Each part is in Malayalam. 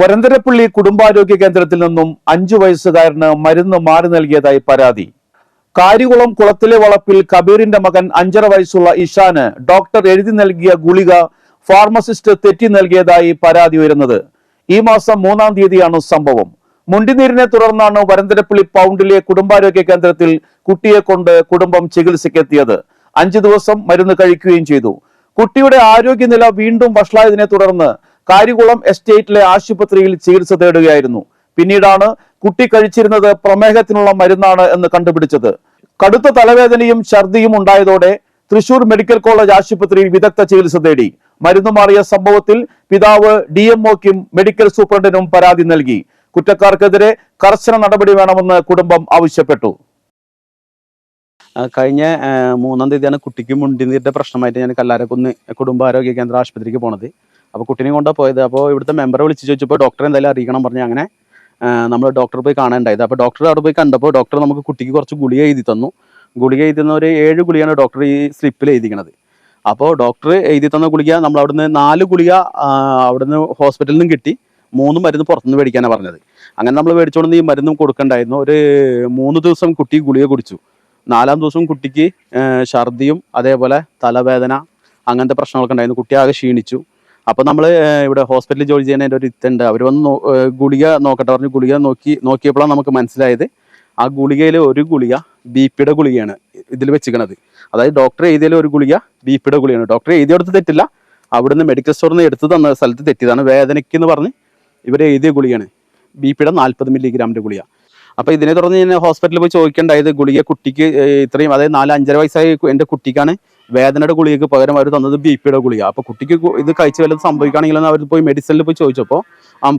വരന്തരപ്പള്ളി കുടുംബാരോഗ്യ കേന്ദ്രത്തിൽ നിന്നും 5 വയസ്സുകാരന് മരുന്ന് മാറി നൽകിയതായി പരാതി. കാരികുളം കുളത്തിലെ വളപ്പിൽ കബീറിന്റെ മകൻ 5.5 വയസ്സുള്ള ഇഷാന് ഡോക്ടർ എഴുതി നൽകിയ ഗുളിക ഫാർമസിസ്റ്റ് തെറ്റി നൽകിയതായി പരാതി ഉയരുന്നത്. ഈ മാസം 3-ാം തീയതിയാണ് സംഭവം. മുണ്ടിനീരിനെ തുടർന്നാണ് വരന്തരപ്പള്ളി പൗണ്ടിലെ കുടുംബാരോഗ്യ കേന്ദ്രത്തിൽ കുട്ടിയെ കൊണ്ട് കുടുംബം ചികിത്സയ്ക്കെത്തിയത്. 5 ദിവസം മരുന്ന് കഴിക്കുകയും ചെയ്തു. കുട്ടിയുടെ ആരോഗ്യനില വീണ്ടും വഷളായതിനെ തുടർന്ന് കാരികുളം എസ്റ്റേറ്റിലെ ആശുപത്രിയിൽ ചികിത്സ തേടുകയായിരുന്നു. പിന്നീടാണ് കുട്ടി കഴിച്ചിരുന്നത് പ്രമേഹത്തിനുള്ള മരുന്നാണ് എന്ന് കണ്ടുപിടിച്ചത്. കടുത്ത തലവേദനയും ഛർദിയും ഉണ്ടായതോടെ തൃശൂർ മെഡിക്കൽ കോളേജ് ആശുപത്രിയിൽ വിദഗ്ധ ചികിത്സ തേടി. മരുന്ന് മാറിയ സംഭവത്തിൽ പിതാവ് DMOയ്ക്കും മെഡിക്കൽ സൂപ്രണ്ടിനും പരാതി നൽകി. കുറ്റക്കാർക്കെതിരെ കർശന നടപടി വേണമെന്ന് കുടുംബം ആവശ്യപ്പെട്ടു. കഴിഞ്ഞ 3-ാം തീയതിയാണ് കുട്ടിക്ക് മുണ്ടിനീരിന്റെ പ്രശ്നമായിട്ട് ഞാൻ കല്ലാരക്കുന്ന് കുടുംബാരോഗ്യ കേന്ദ്ര ആശുപത്രിക്ക് പോണത്. അപ്പോൾ കുട്ടീനെ കൊണ്ടാണ് പോയത്. അപ്പോൾ ഇവിടുത്തെ മെമ്പറെ വിളിച്ച് ചോദിച്ചപ്പോൾ ഡോക്ടറെ എന്തായാലും അറിയിക്കണം പറഞ്ഞ് അങ്ങനെ നമ്മൾ ഡോക്ടറെ പോയി കാണാനുണ്ടായത്. അപ്പോൾ ഡോക്ടർ അവിടെ പോയി കണ്ടപ്പോൾ ഡോക്ടർ നമുക്ക് കുട്ടിക്ക് കുറച്ച് ഗുളിക എഴുതി തന്നു. ഗുളിക എഴുതി തന്ന ഒരു 7 ഗുളികയാണ് ഡോക്ടർ ഈ സ്ലിപ്പിൽ എഴുതിക്കണത്. അപ്പോൾ ഡോക്ടർ എഴുതി തന്ന ഗുളിക നമ്മൾ അവിടുന്ന് 4 ഗുളിക അവിടുന്ന് ഹോസ്പിറ്റലിൽ നിന്നും കിട്ടി. 3 മരുന്ന് പുറത്തുനിന്ന് മേടിക്കാനാണ് പറഞ്ഞത്. അങ്ങനെ നമ്മൾ മേടിച്ചുകൊണ്ട് ഈ മരുന്നും കൊടുക്കണ്ടായിരുന്നു. ഒരു 3 ദിവസം കുട്ടി ഗുളിക കുടിച്ചു. 4-ാം ദിവസം കുട്ടിക്ക് ഛർദിയും അതേപോലെ തലവേദന അങ്ങനത്തെ പ്രശ്നങ്ങളൊക്കെ ഉണ്ടായിരുന്നു. കുട്ടി ആകെ ക്ഷീണിച്ചു. അപ്പോൾ നമ്മൾ ഇവിടെ ഹോസ്പിറ്റലിൽ ജോലി ചെയ്യുന്നതിൻ്റെ ഒരു ഇത്തുണ്ട്. അവർ വന്ന് ഗുളിക നോക്കട്ടെ പറഞ്ഞു. ഗുളിക നോക്കിയപ്പോഴാണ് നമുക്ക് മനസ്സിലായത് ആ ഗുളികയിൽ ഒരു ഗുളിക BP-യുടെ ഗുളികയാണ് ഇതിൽ വെച്ചിരിക്കണത്. അതായത് ഡോക്ടർ എഴുതിയതിൽ ഒരു ഗുളിക BP-യുടെ ഗുളികയാണ്. ഡോക്ടർ എഴുതിയെടുത്ത് തെറ്റില്ല, അവിടുന്ന് മെഡിക്കൽ സ്റ്റോറിൽ നിന്ന് എടുത്ത് തന്ന സ്ഥലത്ത് തെറ്റിയതാണ്. വേദനയ്ക്ക് എന്ന് പറഞ്ഞ് ഇവർ എഴുതിയ ഗുളികയാണ് BP-യുടെ 40 മില്ലിഗ്രാമിൻ്റെ ഗുളിക. അപ്പോൾ ഇതിനെ തുടർന്ന് ഞാൻ ഹോസ്പിറ്റലിൽ പോയി ചോദിക്കേണ്ടായത് ഗുളിക കുട്ടിക്ക് ഇത്രയും, അതായത് 4-5 വയസ്സായ എൻ്റെ കുട്ടിക്കാണ് വേദനയുടെ ഗുളികയ്ക്ക് പകരം അവർ തന്നത് BP-യുടെ ഗുളിക. അപ്പോൾ കുട്ടിക്ക് ഇത് കഴിച്ച് വല്ലതും സംഭവിക്കുകയാണെങ്കിലും അവർ പോയി മെഡിസിനിൽ പോയി ചോദിച്ചപ്പോൾ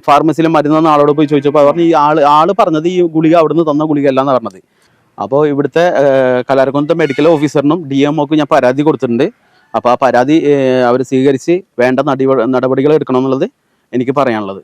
ഫാർമസിയിൽ മരുന്ന് തന്ന ആളോട് പോയി ചോദിച്ചപ്പോൾ അവർ ഈ ആള് പറഞ്ഞത് ഈ ഗുളിക അവിടുന്ന് തന്ന ഗുളിക അല്ല എന്നാണ് പറഞ്ഞത്. അപ്പോൾ ഇവിടുത്തെ കല്ലാരക്കുളത്തെ മെഡിക്കൽ ഓഫീസറിനും DMOക്കും ഞാൻ പരാതി കൊടുത്തിട്ടുണ്ട്. അപ്പോൾ ആ പരാതി അവർ സ്വീകരിച്ച് വേണ്ട നടപടികൾ എടുക്കണം എന്നുള്ളത് എനിക്ക് പറയാനുള്ളത്.